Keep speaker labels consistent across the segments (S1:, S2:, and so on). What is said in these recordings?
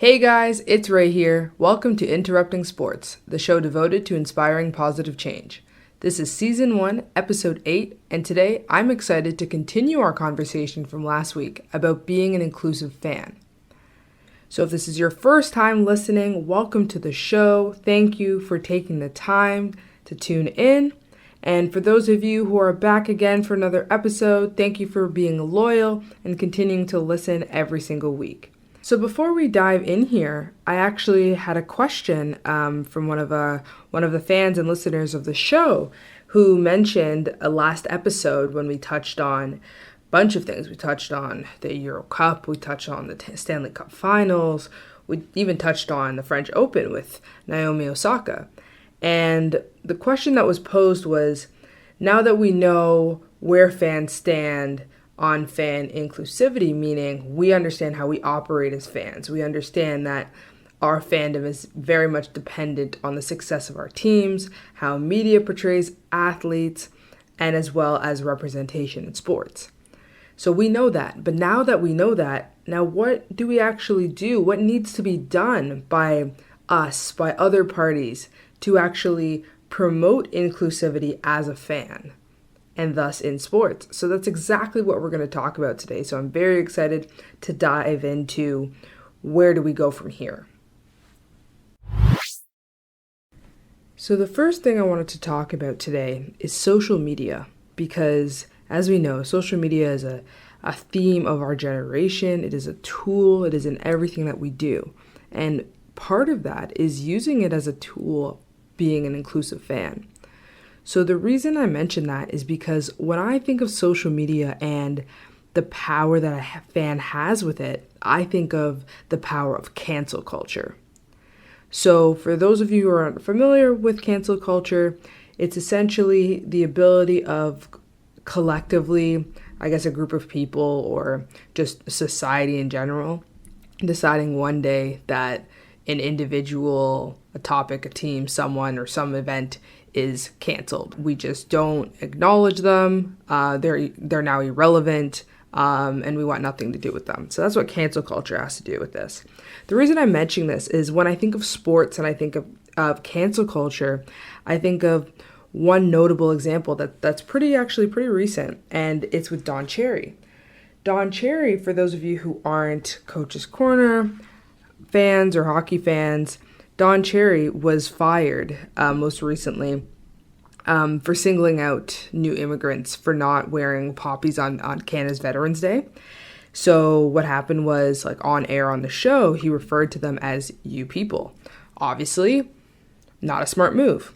S1: Hey guys, it's Ray here. Welcome to Interrupting Sports, the show devoted to inspiring positive change. This is Season 1, Episode 8, and today I'm excited to continue our conversation from last week about being an inclusive fan. So if this is your first time listening, welcome to the show. Thank you for taking the time to tune in. And for those of you who are back again for another episode, thank you for being loyal and continuing to listen every single week. So before we dive in here, I actually had a question from one of the fans and listeners of the show who mentioned a last episode when we touched on a bunch of things. We touched on the Euro Cup, we touched on the Stanley Cup Finals, we even touched on the French Open with Naomi Osaka. And the question that was posed was, now that we know where fans stand on fan inclusivity, meaning we understand how we operate as fans. We understand that our fandom is very much dependent on the success of our teams, how media portrays athletes, and as well as representation in sports. So we know that, but now that we know that, now what do we actually do? What needs to be done by us, by other parties, to actually promote inclusivity as a fan? And thus in sports. So that's exactly what we're going to talk about today. So I'm very excited to dive into where do we go from here. So the first thing I wanted to talk about today is social media, because as we know, social media is a theme of our generation. It is a tool. It is in everything that we do. And part of that is using it as a tool, being an inclusive fan. So the reason I mention that is because when I think of social media and the power that a fan has with it, I think of the power of cancel culture. So for those of you who aren't familiar with cancel culture, it's essentially the ability of collectively, I guess a group of people or just society in general, deciding one day that an individual, a topic, a team, someone, or some event is canceled. We just don't acknowledge them. They're now irrelevant, and we want nothing to do with them. So that's what cancel culture has to do with this. The reason I'm mentioning this is when I think of sports and I think of cancel culture, I think of one notable example that's pretty recent, and it's with Don Cherry. Don Cherry, for those of you who aren't Coach's Corner fans or hockey fans, Don Cherry was fired most recently for singling out new immigrants for not wearing poppies on Canada's Veterans Day. So what happened was, like on air on the show, he referred to them as you people. Obviously, not a smart move.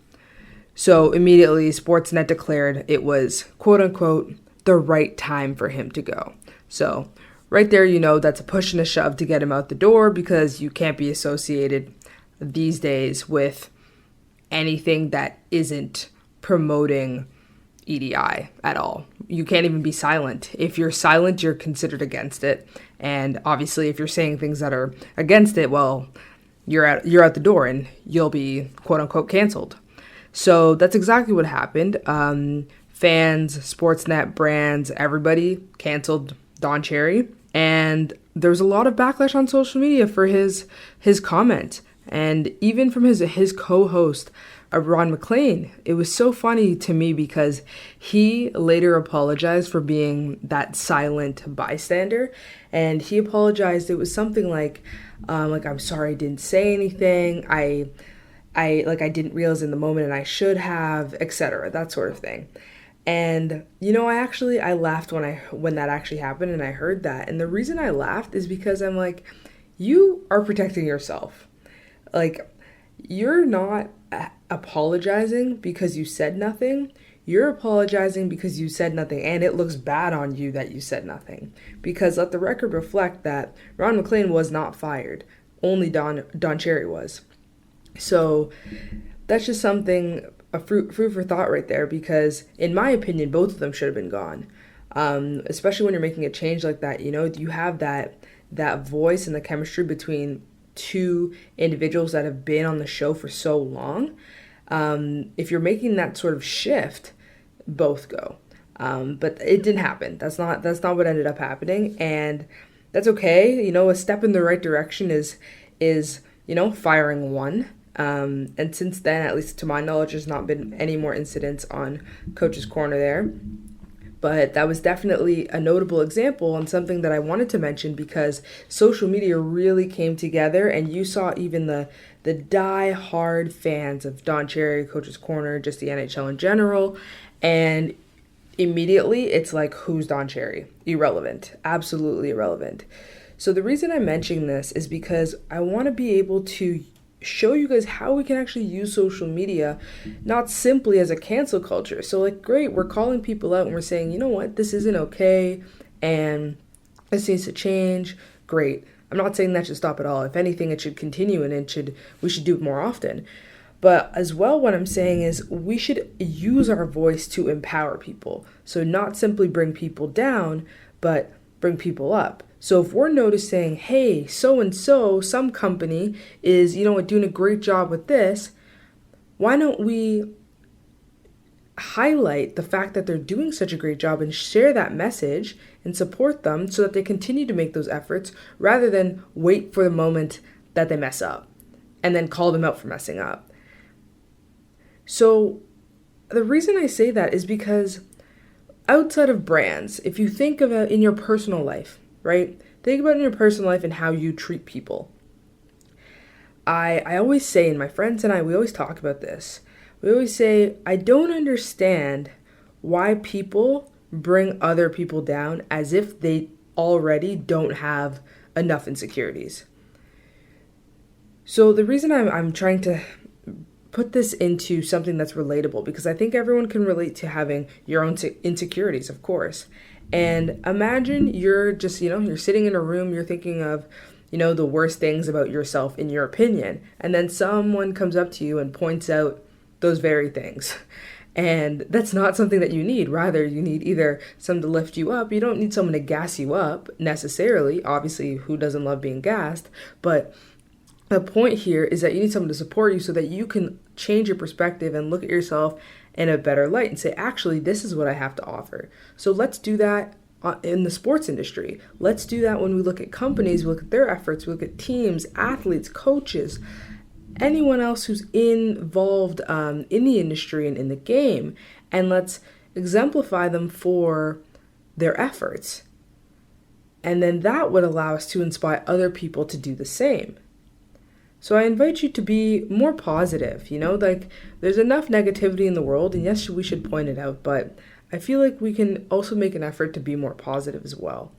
S1: So immediately Sportsnet declared it was, quote unquote, the right time for him to go. So right there, that's a push and a shove to get him out the door, because you can't be associated these days with anything that isn't promoting EDI at all. You can't even be silent. If you're silent, you're considered against it. And obviously, if you're saying things that are against it, well, you're out the door and you'll be quote unquote canceled. So that's exactly what happened. Fans, Sportsnet, brands, everybody canceled Don Cherry. And there was a lot of backlash on social media for his comment. And even from his co-host, Ron McLean. It was so funny to me because he later apologized for being that silent bystander. And he apologized. It was something like I'm sorry I didn't say anything. I didn't realize in the moment and I should have, etc. That sort of thing. And, I laughed when that actually happened and I heard that. And the reason I laughed is because I'm like, you are protecting yourself. Like, you're not apologizing because you said nothing. You're apologizing because you said nothing, and it looks bad on you that you said nothing. Because let the record reflect that Ron McLean was not fired. Only Don Cherry was. So that's just something, a fruit for thought right there, because in my opinion, both of them should have been gone. Especially when you're making a change like that, you have that voice and the chemistry between two individuals that have been on the show for so long. If you're making that sort of shift, both go. But it didn't happen. That's not what ended up happening, and that's okay. A step in the right direction is is, firing one. And since then, at least to my knowledge, there's not been any more incidents on Coach's Corner there. But that was definitely a notable example and something that I wanted to mention because social media really came together, and you saw even the die-hard fans of Don Cherry, Coach's Corner, just the NHL in general, and immediately it's like, who's Don Cherry? Irrelevant. Absolutely irrelevant. So the reason I'm mentioning this is because I want to be able to show you guys how we can actually use social media, not simply as a cancel culture. So like, great, we're calling people out and we're saying, you know what, this isn't okay and this needs to change. Great. I'm not saying that should stop at all. If anything, it should continue and we should do it more often. But as well, what I'm saying is we should use our voice to empower people. So not simply bring people down, but bring people up. So if we're noticing, hey, so-and-so, some company is, doing a great job with this, why don't we highlight the fact that they're doing such a great job and share that message and support them so that they continue to make those efforts rather than wait for the moment that they mess up and then call them out for messing up. So the reason I say that is because outside of brands, if you think of it in your personal life, right? Think about in your personal life and how you treat people. I always say, and my friends and I, we always talk about this. We always say, I don't understand why people bring other people down as if they already don't have enough insecurities. So the reason I'm trying to put this into something that's relatable, because I think everyone can relate to having your own insecurities, of course. And imagine you're just, you're sitting in a room, you're thinking of, the worst things about yourself in your opinion. And then someone comes up to you and points out those very things. And that's not something that you need. Rather, you need either someone to lift you up. You don't need someone to gas you up necessarily. Obviously, who doesn't love being gassed? But the point here is that you need someone to support you so that you can change your perspective and look at yourself in a better light and say, actually, this is what I have to offer. So let's do that in the sports industry. Let's do that when we look at companies, we look at their efforts, we look at teams, athletes, coaches, anyone else who's involved in the industry and in the game, and let's exemplify them for their efforts. And then that would allow us to inspire other people to do the same. So I invite you to be more positive, there's enough negativity in the world, and yes, we should point it out, but I feel like we can also make an effort to be more positive as well,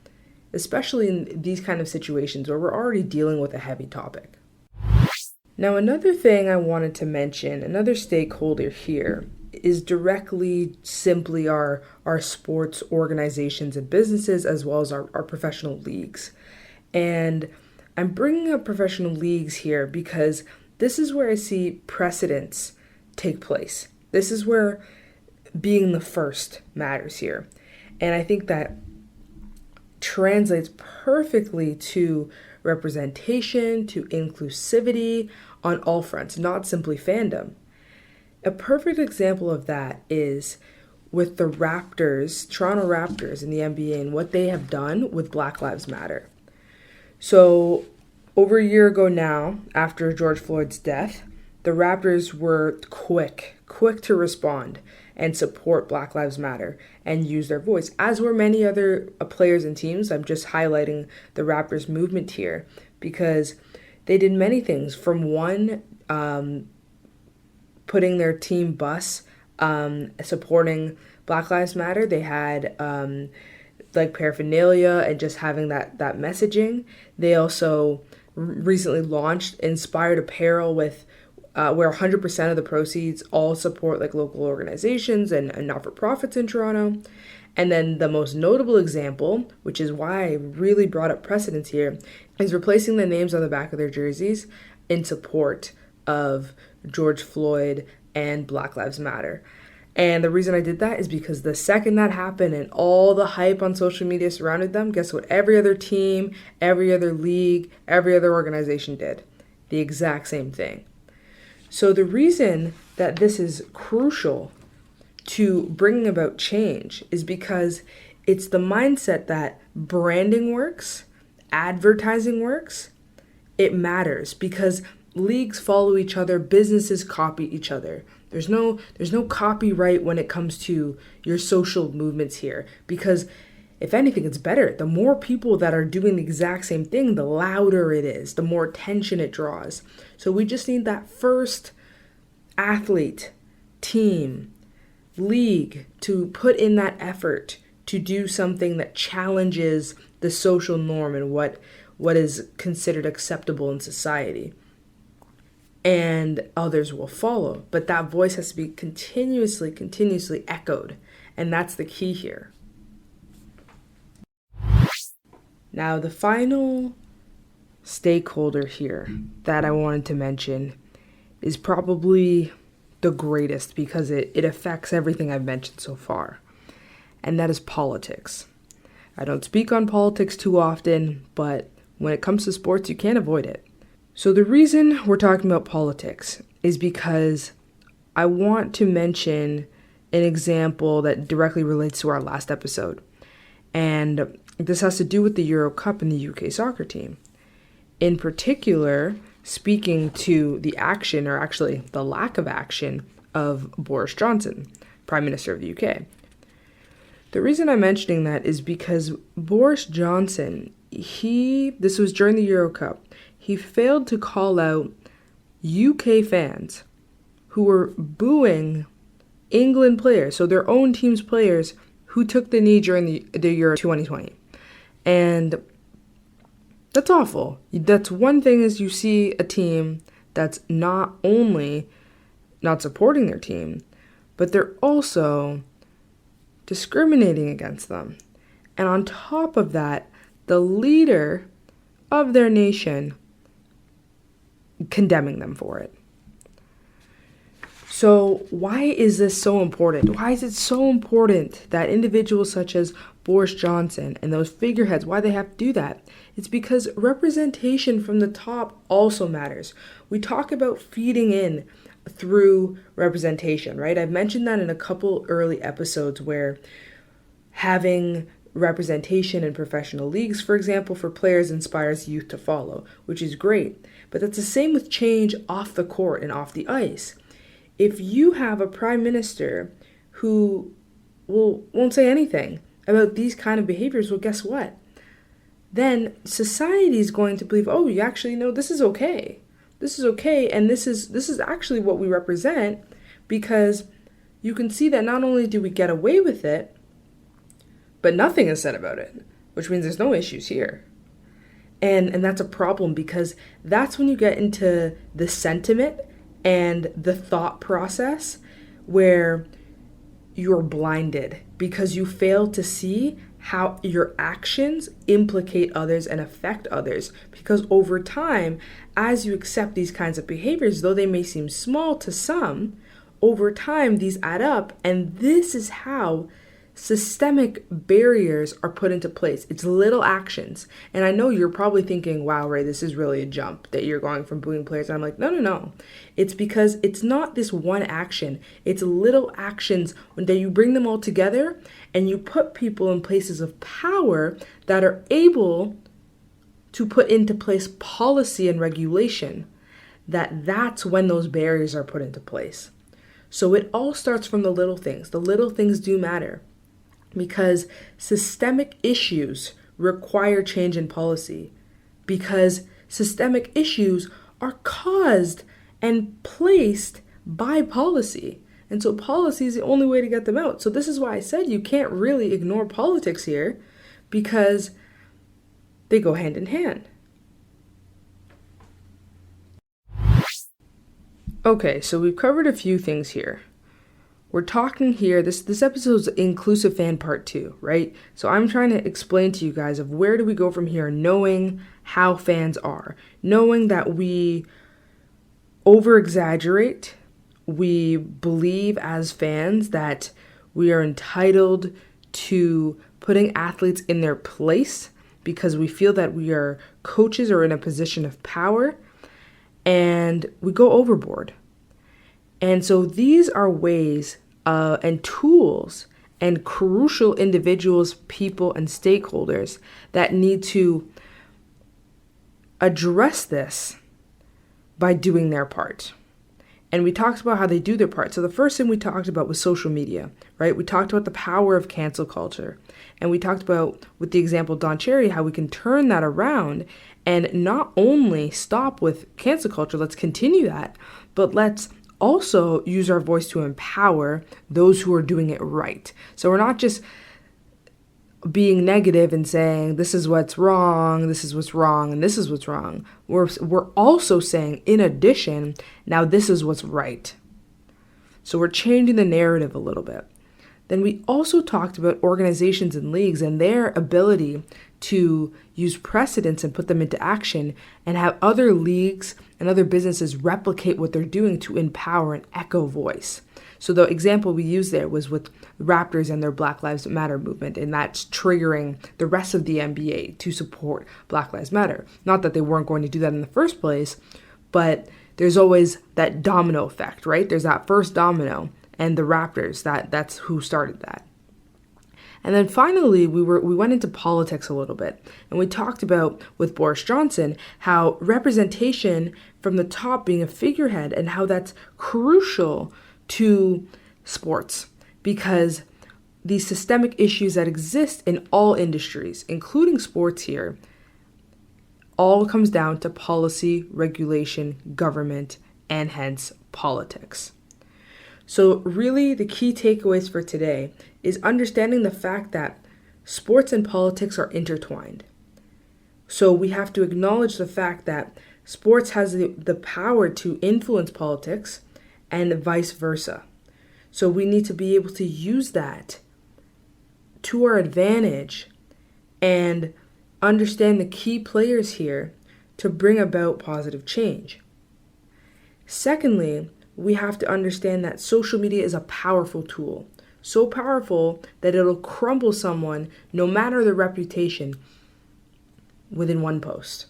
S1: especially in these kind of situations where we're already dealing with a heavy topic. Now, another thing I wanted to mention, another stakeholder here, is directly simply our sports organizations and businesses, as well as our professional leagues. And I'm bringing up professional leagues here because this is where I see precedents take place. This is where being the first matters here. And I think that translates perfectly to representation, to inclusivity on all fronts, not simply fandom. A perfect example of that is with the Raptors, Toronto Raptors in the NBA, and what they have done with Black Lives Matter. So over a year ago now, after George Floyd's death, the Raptors were quick to respond and support Black Lives Matter and use their voice, as were many other players and teams. I'm just highlighting the Raptors movement here because they did many things, from one, putting their team bus, supporting Black Lives Matter. They had paraphernalia and just having that messaging. They also recently launched Inspired Apparel with where 100% of the proceeds all support local organizations and not-for-profits in Toronto. And then the most notable example, which is why I really brought up precedence here, is replacing the names on the back of their jerseys in support of George Floyd and Black Lives Matter. And the reason I did that is because the second that happened and all the hype on social media surrounded them, guess what every other team, every other league, every other organization did? The exact same thing. So the reason that this is crucial to bringing about change is because it's the mindset that branding works, advertising works, it matters because leagues follow each other, businesses copy each other. There's no copyright when it comes to your social movements here because if anything, it's better. The more people that are doing the exact same thing, the louder it is, the more attention it draws. So we just need that first athlete, team, league to put in that effort to do something that challenges the social norm and what is considered acceptable in society. And others will follow. But that voice has to be continuously echoed. And that's the key here. Now, the final stakeholder here that I wanted to mention is probably the greatest because it affects everything I've mentioned so far, and that is politics. I don't speak on politics too often, but when it comes to sports, you can't avoid it. So the reason we're talking about politics is because I want to mention an example that directly relates to our last episode, and this has to do with the Euro Cup and the UK soccer team. In particular, speaking to the action, or actually the lack of action, of Boris Johnson, Prime Minister of the UK. The reason I'm mentioning that is because Boris Johnson, this was during the Euro Cup, he failed to call out UK fans who were booing England players, so their own team's players, who took the knee during the Euro 2020. And that's awful. That's one thing is you see a team that's not only not supporting their team, but they're also discriminating against them. And on top of that, the leader of their nation condemning them for it. So why is this so important? Why is it so important that individuals such as Boris Johnson and those figureheads, why they have to do that? It's because representation from the top also matters. We talk about feeding in through representation, right? I've mentioned that in a couple early episodes where having representation in professional leagues, for example, for players inspires youth to follow, which is great. But that's the same with change off the court and off the ice. If you have a prime minister who won't say anything about these kind of behaviors, well, guess what? Then society is going to believe, oh, you actually know this is okay. This is okay, and this is actually what we represent, because you can see that not only do we get away with it, but nothing is said about it, which means there's no issues here. And that's a problem, because that's when you get into the sentiment and the thought process where you're blinded because you fail to see how your actions implicate others and affect others. Because over time, as you accept these kinds of behaviors, though they may seem small to some, over time these add up, and this is how systemic barriers are put into place. It's little actions. And I know you're probably thinking, wow, Ray, this is really a jump that you're going from booing players. And I'm like, no. It's because it's not this one action. It's little actions when you bring them all together and you put people in places of power that are able to put into place policy and regulation. That's when those barriers are put into place. So it all starts from the little things. The little things do matter, because systemic issues require change in policy, because systemic issues are caused and placed by policy. And so policy is the only way to get them out. So this is why I said you can't really ignore politics here, because they go hand in hand. Okay, so we've covered a few things here. We're talking here, this episode is Inclusive Fan Part 2, right? So I'm trying to explain to you guys of where do we go from here, knowing how fans are, knowing that we over-exaggerate, we believe as fans that we are entitled to putting athletes in their place because we feel that we are coaches or in a position of power, and we go overboard. And so these are ways and tools and crucial individuals, people, and stakeholders that need to address this by doing their part. And we talked about how they do their part. So the first thing we talked about was social media, right? We talked about the power of cancel culture. And we talked about, with the example of Don Cherry, how we can turn that around and not only stop with cancel culture, let's continue that, but let's also use our voice to empower those who are doing it right. So we're not just being negative and saying, this is what's wrong, this is what's wrong, and this is what's wrong. We're also saying, in addition, now this is what's right. So we're changing the narrative a little bit. Then we also talked about organizations and leagues and their ability to use precedents and put them into action and have other leagues and other businesses replicate what they're doing to empower and echo voice. So the example we used there was with Raptors and their Black Lives Matter movement, and that's triggering the rest of the NBA to support Black Lives Matter. Not that they weren't going to do that in the first place, but there's always that domino effect, right? There's that first domino, and the Raptors, that's who started that. And then finally, we went into politics a little bit, and we talked about, with Boris Johnson, how representation from the top being a figurehead and how that's crucial to sports, because these systemic issues that exist in all industries, including sports here, all comes down to policy, regulation, government, and hence politics. So really the key takeaways for today is understanding the fact that sports and politics are intertwined. So we have to acknowledge the fact that sports has the power to influence politics and vice versa. So we need to be able to use that to our advantage and understand the key players here to bring about positive change. Secondly, we have to understand that social media is a powerful tool, so powerful that it'll crumble someone, no matter their reputation, within one post.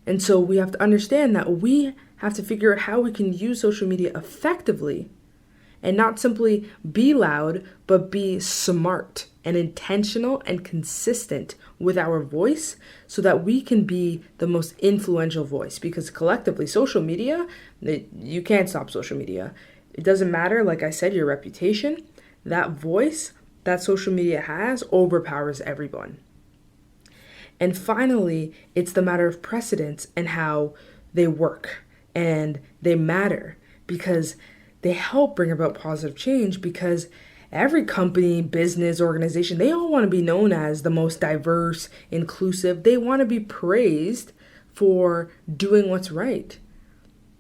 S1: And so we have to understand that we have to figure out how we can use social media effectively and not simply be loud, but be smart and intentional and consistent with our voice so that we can be the most influential voice. Because collectively, social media, you can't stop social media. It doesn't matter, like I said, your reputation, that voice that social media has overpowers everyone. And finally, it's the matter of precedents and how they work. And they matter because they help bring about positive change, because every company, business, organization, they all want to be known as the most diverse, inclusive. They want to be praised for doing what's right.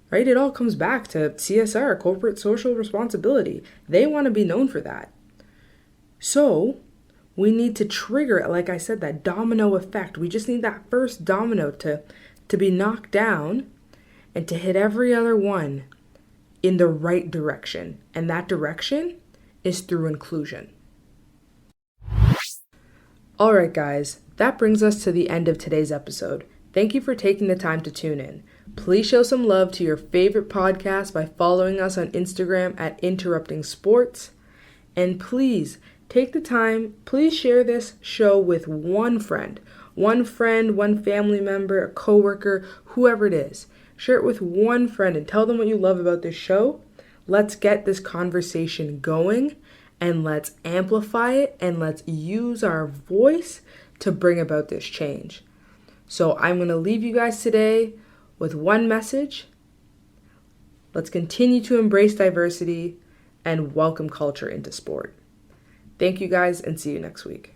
S1: Right? It all comes back to CSR, corporate social responsibility. They want to be known for that. So we need to trigger, like I said, that domino effect. We just need that first domino to be knocked down and to hit every other one in the right direction. And that direction is through inclusion. All right, guys, that brings us to the end of today's episode. Thank you for taking the time to tune in. Please show some love to your favorite podcast by following us on Instagram at Interrupting Sports. And please take the time, please share this show with one friend, one family member, a coworker, whoever it is. Share it with one friend and tell them what you love about this show. Let's get this conversation going and let's amplify it and let's use our voice to bring about this change. So I'm going to leave you guys today with one message. Let's continue to embrace diversity and welcome culture into sport. Thank you guys and see you next week.